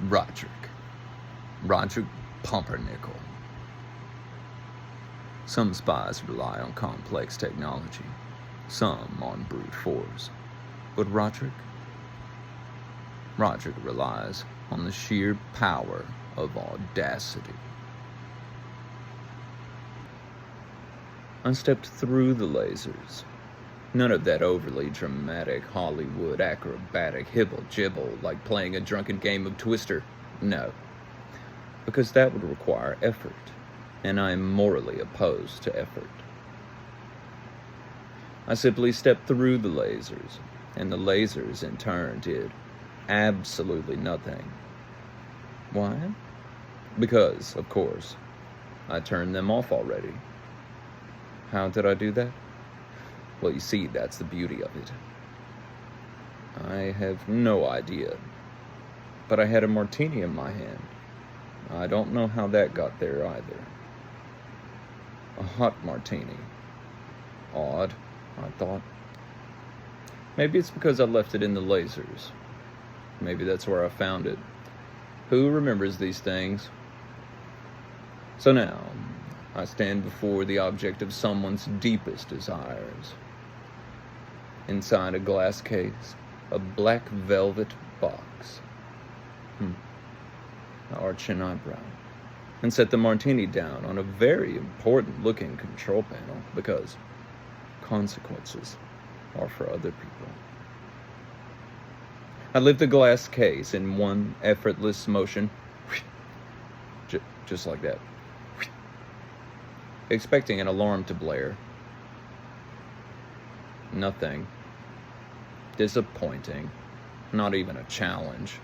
Roderick. Roderick Pumperknickle. Some spies rely on complex technology, some on brute force. But Roderick relies on the sheer power of audacity. I stepped through the lasers. None of that overly dramatic Hollywood acrobatic hibble-jibble like playing a drunken game of Twister. No, because that would require effort, and I am morally opposed to effort. I simply stepped through the lasers, and the lasers in turn did absolutely nothing. Why? Because, of course, I turned them off already. How did I do that? Well, you see, that's the beauty of it. I have no idea. But I had a martini in my hand. I don't know how that got there either. A hot martini. Odd, I thought. Maybe it's because I left it in the lasers. Maybe that's where I found it. Who remembers these things? So now, I stand before the object of someone's deepest desires. Inside a glass case, a black velvet box. I arch an eyebrow and set the martini down on a very important-looking control panel because consequences are for other people. I lift the glass case in one effortless motion, just like that, expecting an alarm to blare. Nothing. Disappointing. Not even a challenge.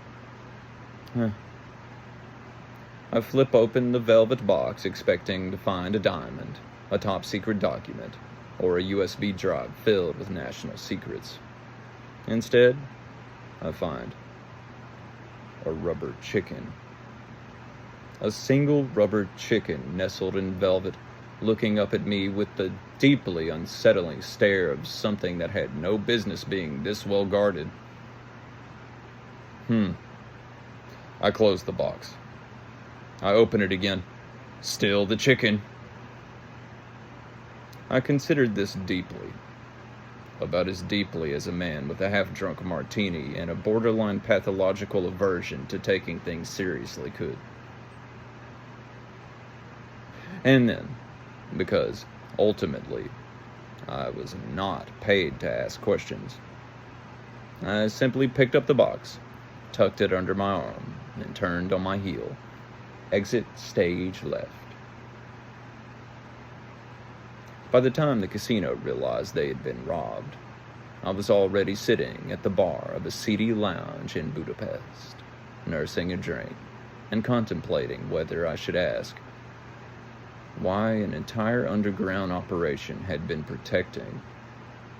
I flip open the velvet box expecting to find a diamond, a top-secret document, or a USB drive filled with national secrets. Instead, I find a rubber chicken. A single rubber chicken nestled in velvet, looking up at me with the deeply unsettling stare of something that had no business being this well guarded. I close the box. I open it again. Still the chicken. I considered this deeply. About as deeply as a man with a half-drunk martini and a borderline pathological aversion to taking things seriously could. And then, because ultimately I was not paid to ask questions, I simply picked up the box, tucked it under my arm, and turned on my heel. Exit stage left. By the time the casino realized they had been robbed, I was already sitting at the bar of a seedy lounge in Budapest, nursing a drink and contemplating whether I should ask why an entire underground operation had been protecting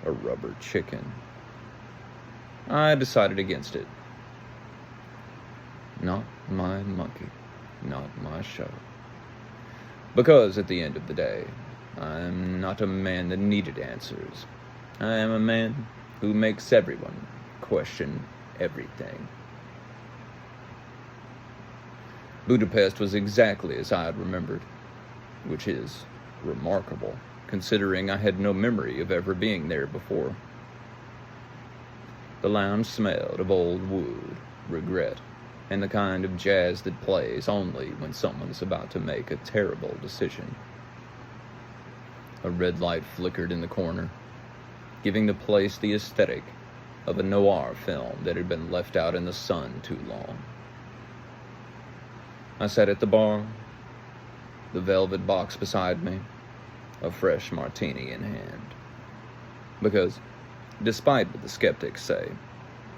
a rubber chicken. I decided against it. Not my monkey, not my show. Because at the end of the day, I'm not a man that needed answers. I am a man who makes everyone question everything. Budapest was exactly as I had remembered, which is remarkable, considering I had no memory of ever being there before. The lounge smelled of old wood, regret, and the kind of jazz that plays only when someone's about to make a terrible decision. A red light flickered in the corner, giving the place the aesthetic of a noir film that had been left out in the sun too long. I sat at the bar, the velvet box beside me, a fresh martini in hand. Because, despite what the skeptics say,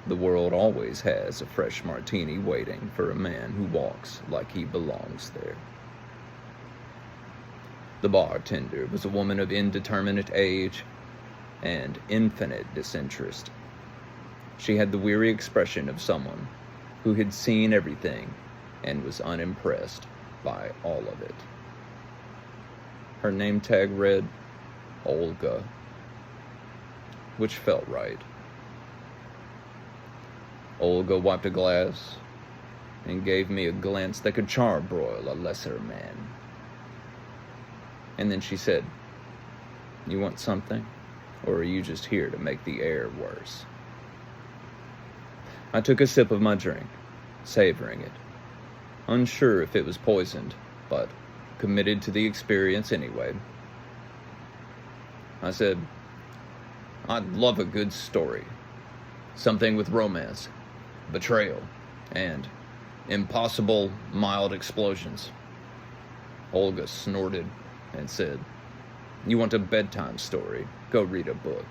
the world always has a fresh martini waiting for a man who walks like he belongs there. The bartender was a woman of indeterminate age and infinite disinterest. She had the weary expression of someone who had seen everything and was unimpressed by all of it. Her name tag read Olga, which felt right. Olga wiped a glass, and gave me a glance that could charbroil a lesser man. And then she said, "You want something? Or are you just here to make the air worse?" I took a sip of my drink, savoring it, unsure if it was poisoned, but committed to the experience anyway. I said, "I'd love a good story. Something with romance, betrayal, and impossible mild explosions." Olga snorted and said, "You want a bedtime story? Go read a book.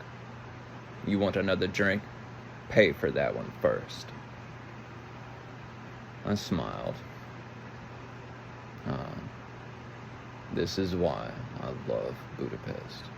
You want another drink? Pay for that one first." I smiled. This is why I love Budapest.